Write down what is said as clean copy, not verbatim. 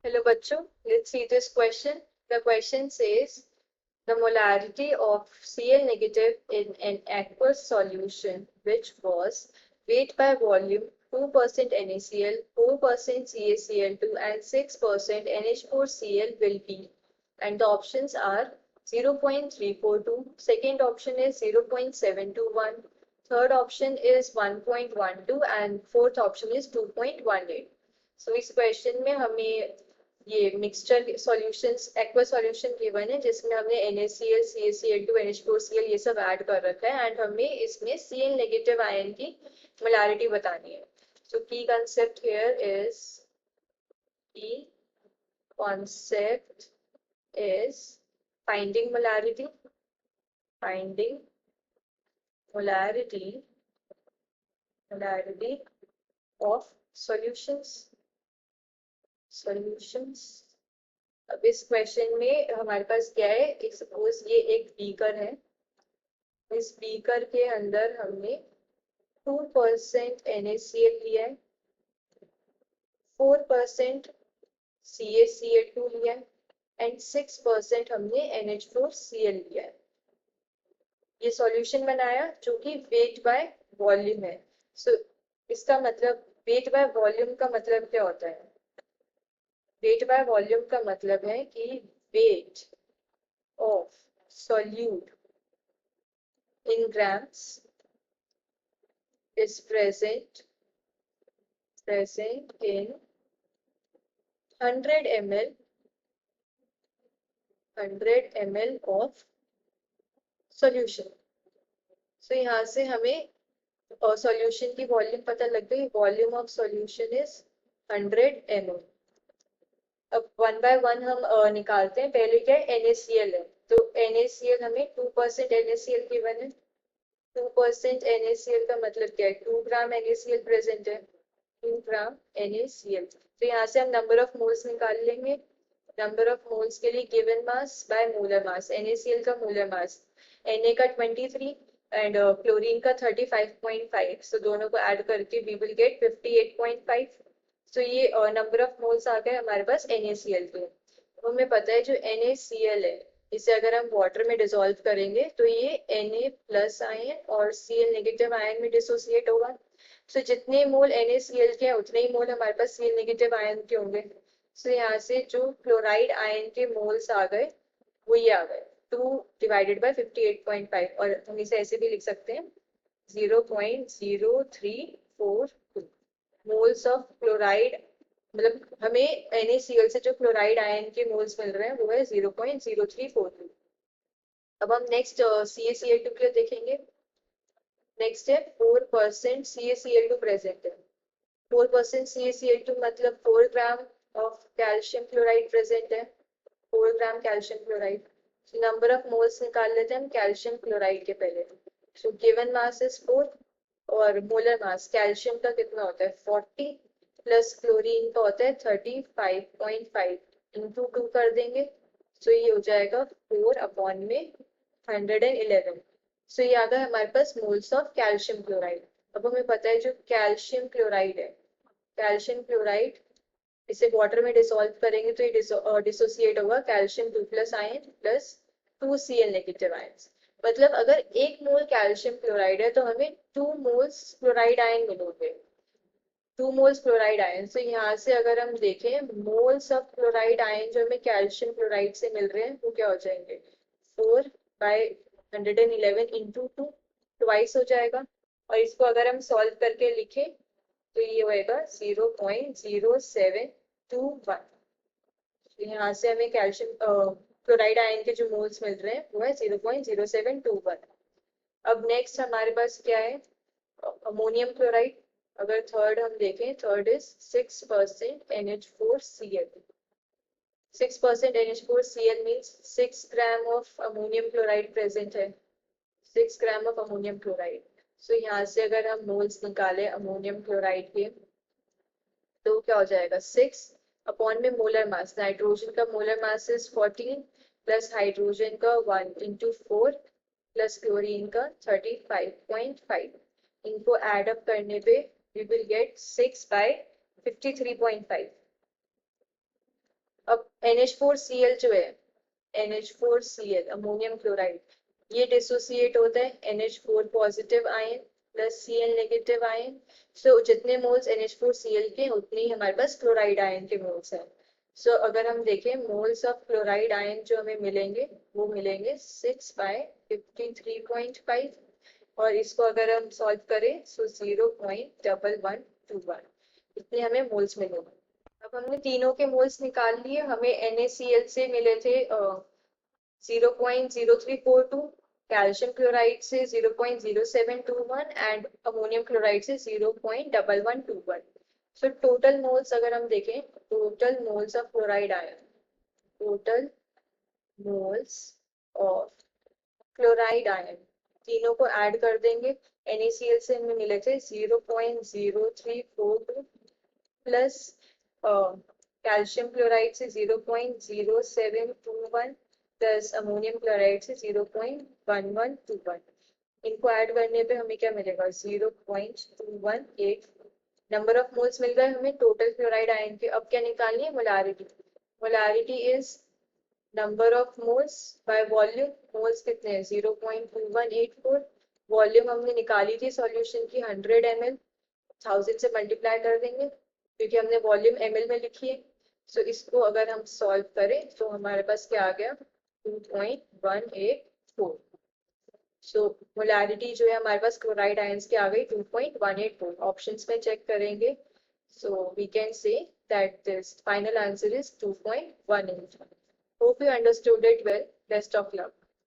Hello बच्चों, let's see this question. The question says the molarity of Cl negative in an aqueous solution which was weight by volume 2% NaCl, 4% CaCl2 and 6% NH4Cl will be, and the options are 0.342, second option is 0.721, third option is 1.12 and fourth option is 2.18. So इस question में हमें ये mixture solutions aqua solution given है जिसमें हमने NaCl, CaCl2, NH4Cl ये सब add कर रखा है एंड हमें इसमें Cl नेगेटिव आयन की मोलारिटी बतानी है. सो की कंसेप्ट हियर इज की concept is finding molarity molarity of solutions. अब इस क्वेश्चन में हमारे पास क्या है, एक सपोज ये एक बीकर है, इस बीकर के अंदर हमने 2% NaCl लिया है, 4% CaCl2 लिया है एंड 6% हमने NH4Cl लिया है. ये सॉल्यूशन बनाया जो कि वेट बाय वॉल्यूम है. सो इसका मतलब वेट बाय वॉल्यूम का मतलब क्या होता है? वेट बाय वॉल्यूम का मतलब है कि weight of solute in grams is present in 100 ml of solution. So यहाँ से हमें सॉल्यूशन की वॉल्यूम पता लग गई. Volume of solution is 100 ml. अब वन बाय वन हम निकालते हैं. पहले क्या है, NaCl है, तो NaCl हमें 2% NaCl गिवन है. 2% NaCl का मतलब क्या है? 2 ग्राम NaCl प्रेजेंट है, 2 ग्राम NaCl. तो यहाँ से हम नंबर ऑफ मोल्स निकाल लेंगे. नंबर ऑफ मोल्स के लिए given mass by molar mass. NaCl का मोलर मास Na का 23 एंड क्लोरीन का 35.5. सो दोनों को ऐड करके वी विल गेट 58.5. सो ये नंबर ऑफ मोल्स आ गए हमारे पास NaCl के. हमें पता है जो NaCl है इसे अगर हम वाटर में डिसॉल्व करेंगे तो ये Na प्लस आयन और Cl नेगेटिव आयन में डिसोसिएट होगा. सो जितने मोल NaCl के हैं उतने ही मोल हमारे पास Cl नेगेटिव आयन के होंगे. सो यहाँ से जो क्लोराइड आयन के मोल्स आ गए वो ये आ गए 2 डिवाइडेड बाय 58.5, और हम इसे ऐसे भी लिख सकते हैं 0.0342 मोल्स ऑफ क्लोराइड. मतलब हमें NaCl से जो क्लोराइड आयन के मोल्स मिल रहे हैं वो है 0.0342. अब हम नेक्स्ट CaCl2 के लिए देखेंगे. नेक्स्ट है 4% CaCl2 प्रेजेंट है. 4% CaCl2 मतलब 4 gram of calcium chloride present है. 4 ग्राम calcium chloride. Number of moles निकाल लेते हैं हम कैल्शियम क्लोराइड के पहले. सो गिवन मास इज 4 और मोलर मास कैल्शियम का कितना होता है 40 प्लस क्लोरीन का होता है 35.5 इंटू 2 कर देंगे. सो ये हो जाएगा 4 अपॉन में 111. सो ये आ गया हमारे पास मोल्स ऑफ कैल्शियम क्लोराइड. अब हमें पता है जो कैल्शियम क्लोराइड है, कैल्शियम क्लोराइड इसे वाटर में डिसॉल्व करेंगे तो ये डिसोसिएट होगा calcium 2 plus ion plus 2Cl negative ions. मतलब अगर 1 मोल कैल्शियम क्लोराइड है तो हमें 2 मोल्स क्लोराइड आयन मिलेंगे, 2 मोल्स क्लोराइड आयन. तो यहाँ से अगर हम देखें मोल्स ऑफ क्लोराइड आयन जो हमें कैल्शियम क्लोराइड से मिल रहे हैं वो क्या हो जाएंगे 4 बाय 111 इंटू 2 ट्वाइस हो जाएगा. और इसको अगर हम सॉल्व करके लिखें तो ये होएगा 0.0721. यहाँ से हमें कैल्शियम क्लोराइड आयन के जो मोल्स मिल रहे हैं वो है 0.0721. अब नेक्स्ट हमारे पास क्या है, अमोनियम क्लोराइड. अगर थर्ड हम देखें, third is 6% NH4Cl. 6% NH4Cl means 6 gram of ammonium chloride present है, 6 ग्राम ऑफ अमोनियम क्लोराइड. सो यहाँ से अगर हम मोल्स निकालें अमोनियम क्लोराइड के तो क्या हो जाएगा 6 अपॉन में मोलर मास. नाइट्रोजन का molar mass is 14 plus hydrogen का 1 इंटू 4 प्लस क्लोरीन का 35.5. इनको एड अप करने पे we will get 6 by 53.5. NH4Cl जो है, NH4Cl अमोनियम क्लोराइड, ये डिसोसिएट होता है NH4 positive ion plus Cl negative ion. So जितने मोल्स NH4Cl के उतने ही हमारे पास क्लोराइड आयन के मोल्स हैं। सो अगर हम देखें मोल्स ऑफ क्लोराइड आयन जो हमें मिलेंगे वो मिलेंगे 6/53.5, और इसको अगर हम सॉल्व करें सो 0.1121 इतने हमें मोल्स मिलेंगे। अब हमने तीनों के मोल्स निकाल लिए, हमें NaCl से मिले थे 0.0342, कैल्शियम क्लोराइड से 0.0721 एंड अमोनियम क्लोराइड से 0.1121। सो टोटल मोल्स अगर हम देखें, total moles of chloride ion, total moles of chloride ion तीनों को ऐड कर देंगे। NaCl से हमें मिले थे 0.0342 प्लस कैल्शियम क्लोराइड से 0.0721 प्लस अमोनियम क्लोराइड से 0.1121। इनको ऐड करने पे हमें क्या मिलेगा 0.218। नंबर ऑफ मोल्स मिल गए हमें टोटल क्लोराइड आयन के। अब क्या निकालनी है molarity. Molarity is number of moles by volume. Moles कितने हैं 0.2184। वॉल्यूम हमने निकाली थी सॉल्यूशन की 100 ml, 1000 से मल्टीप्लाई कर देंगे क्योंकि हमने वॉल्यूम ml में लिखी है। सो इसको अगर हम सॉल्व करें तो हमारे पास क्या आ गया 2.184। सो मोलारिटी जो है हमारे पास क्लोराइड आयंस की आ गई 2.184। ऑप्शंस में चेक करेंगे so we can say that this final answer is 2.184। Hope you understood it well. Best of luck.